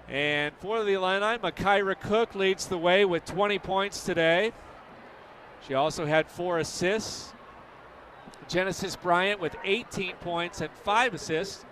And for the Illini, Makaira Cook leads the way with 20 points today. She also had 4 assists. Genesis Bryant with 18 points and 5 assists.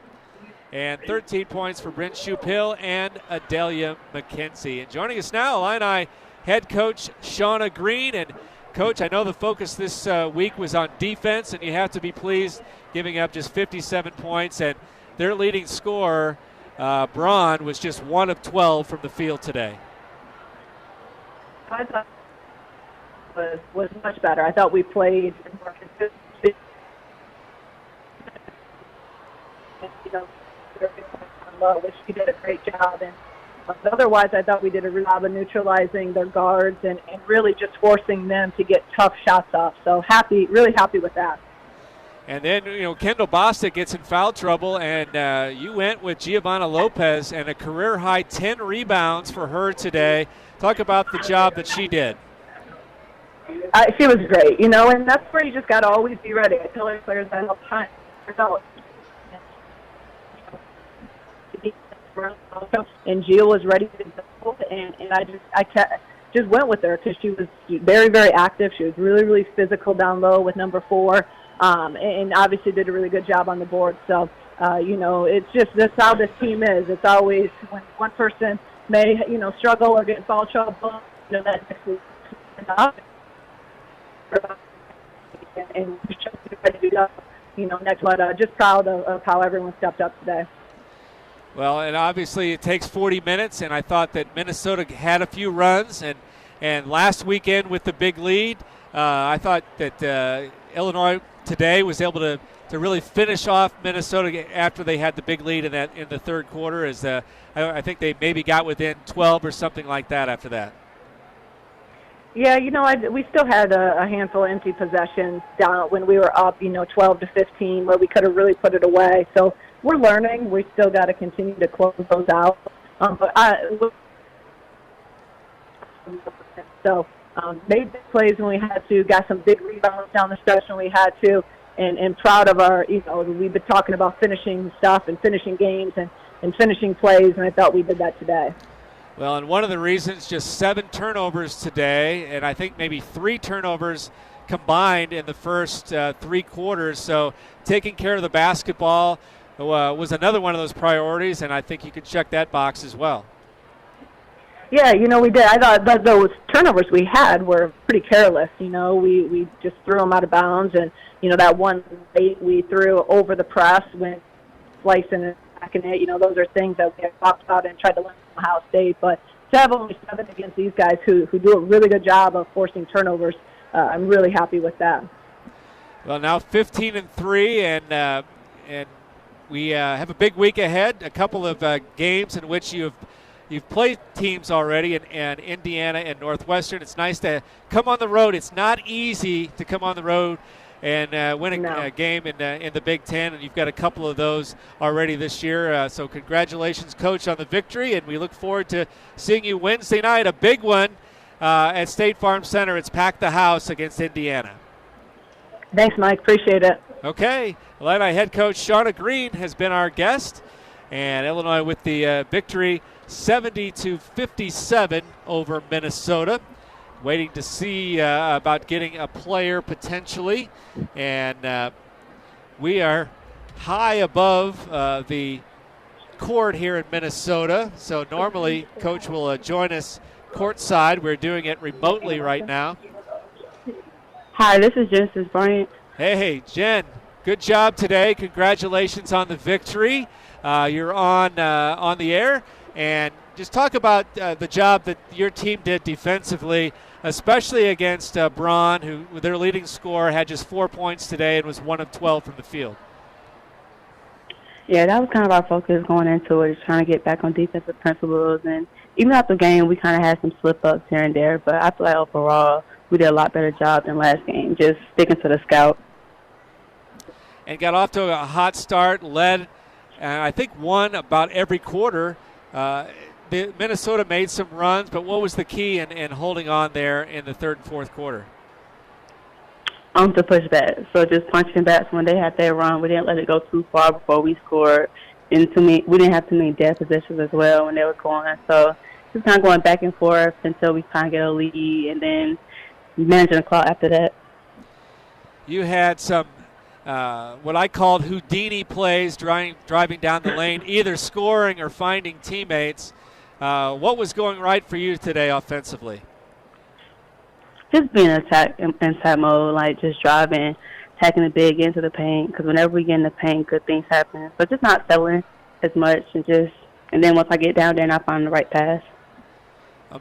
And 13 points for Bryn Shupil and Adelia McKenzie. And joining us now, Illini head coach Shauna Green. And Coach, I know the focus this week was on defense, and you have to be pleased giving up just 57 points. And their leading scorer, Braun, was just 1 of 12 from the field today. I thought it was much better. I thought we played more consistent. Which we did a great job. And otherwise, I thought we did a good job of neutralizing their guards and really just forcing them to get tough shots off. So really happy with that. And then, Kendall Bostic gets in foul trouble, and you went with Giovanna Lopez and a career-high 10 rebounds for her today. Talk about the job that she did. She was great, and that's where you just got to always be ready. I tell our players that all the time. And Gia was ready to go, and I just went with her because she was very, very active. She was really, really physical down low with number 4, and obviously did a really good job on the board. So, it's just that's how this team is. It's always when one person may, struggle or get in foul trouble, that and next, but just proud of how everyone stepped up today. Well, and obviously it takes 40 minutes, and I thought that Minnesota had a few runs, and last weekend with the big lead, I thought that Illinois today was able to really finish off Minnesota after they had the big lead in the third quarter. I think they maybe got within 12 or something like that after that. Yeah, we still had a handful of empty possessions down when we were up, 12 to 15, where we could have really put it away. So we're learning. We still got to continue to close those out. Made big plays when we had to, got some big rebounds down the stretch when we had to, and proud of our, we've been talking about finishing stuff and finishing games and finishing plays, and I thought we did that today. Well, and one of the reasons, just 7 turnovers today, and I think maybe 3 turnovers combined in the first 3 quarters. So taking care of the basketball was another one of those priorities, and I think you could check that box as well. Yeah, we did. I thought that those turnovers we had were pretty careless. We just threw them out of bounds, and, that one late we threw over the press when slicing and backing it. Those are things that we have talked about and tried to learn from Ohio State. But to have only 7 against these guys who do a really good job of forcing turnovers, I'm really happy with that. Well, now 15-3, and we have a big week ahead. A couple of games in which you've played teams already, in Indiana and Northwestern. It's nice to come on the road. It's not easy to come on the road and win a game in the Big Ten, and you've got a couple of those already this year. So congratulations, Coach, on the victory, and we look forward to seeing you Wednesday night, a big one at State Farm Center. It's Pack the House against Indiana. Thanks, Mike. Appreciate it. Okay. Illini head coach Shauna Green has been our guest, and Illinois with the victory 70-57 over Minnesota. Waiting to see about getting a player potentially, and we are high above the court here in Minnesota. So normally Coach will join us courtside. We're doing it remotely right now. Hi, this is Genesis Bryant. Hey, Jen. Good job today. Congratulations on the victory. You're on the air, and just talk about the job that your team did defensively, especially against Braun, who their leading scorer had just 4 points today and was 1 of 12 from the field. Yeah, that was kind of our focus going into it, trying to get back on defensive principles. And even after the game, we kind of had some slip-ups here and there. But I feel like overall, we did a lot better job than last game, just sticking to the scout. And got off to a hot start, led, I think, won about every quarter. Minnesota made some runs, but what was the key in holding on there in the third and fourth quarter? To push back. So just punching back when they had their run. We didn't let it go too far before we scored. we didn't have too many dead positions as well when they were going. So just kind of going back and forth until we kind of get a lead, and then managing the clock after that. You had some what I called Houdini plays, driving down the lane, either scoring or finding teammates. What was going right for you today offensively? Just being in attack mode, like just driving, attacking the big into the paint, because whenever we get in the paint, good things happen. So just not settling as much, and then once I get down there and I find the right pass.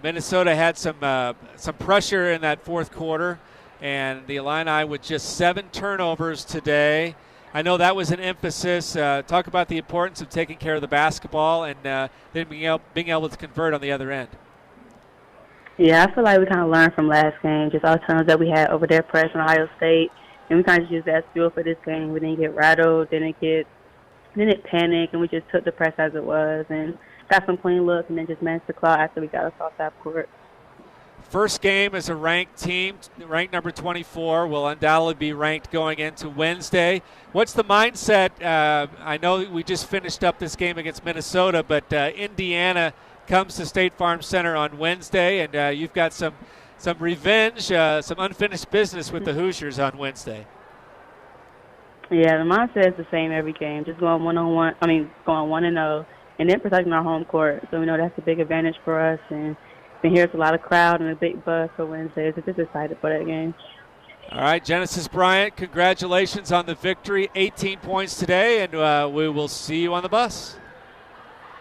Minnesota had some pressure in that fourth quarter, and the Illini with just 7 turnovers today. I know that was an emphasis. Talk about the importance of taking care of the basketball and then being able to convert on the other end. Yeah, I feel like we kind of learned from last game, just all the times that we had over there pressing Ohio State, and we kind of used that as fuel for this game. We didn't get rattled, didn't panic, and we just took the press as it was and got some clean looks, and then just managed to claw after we got us off that court. First game as a ranked team, ranked number 24, will undoubtedly be ranked going into Wednesday. What's the mindset? I know we just finished up this game against Minnesota, but Indiana comes to State Farm Center on Wednesday, and you've got some revenge, some unfinished business with the Hoosiers on Wednesday. Yeah, the mindset is the same every game, just going 1-0, and then protecting our home court. So we know that's a big advantage for us, and here's a lot of crowd and a big buzz for Wednesday. So just excited for that game. All right, Genesis Bryant, congratulations on the victory. 18 points today, and we will see you on the bus.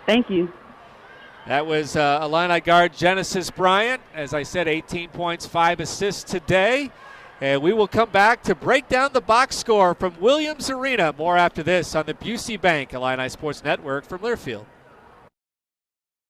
Thank you. That was Illini guard Genesis Bryant. As I said, 18 points, 5 assists today. And we will come back to break down the box score from Williams Arena. More after this on the Busey Bank Illini Sports Network from Learfield.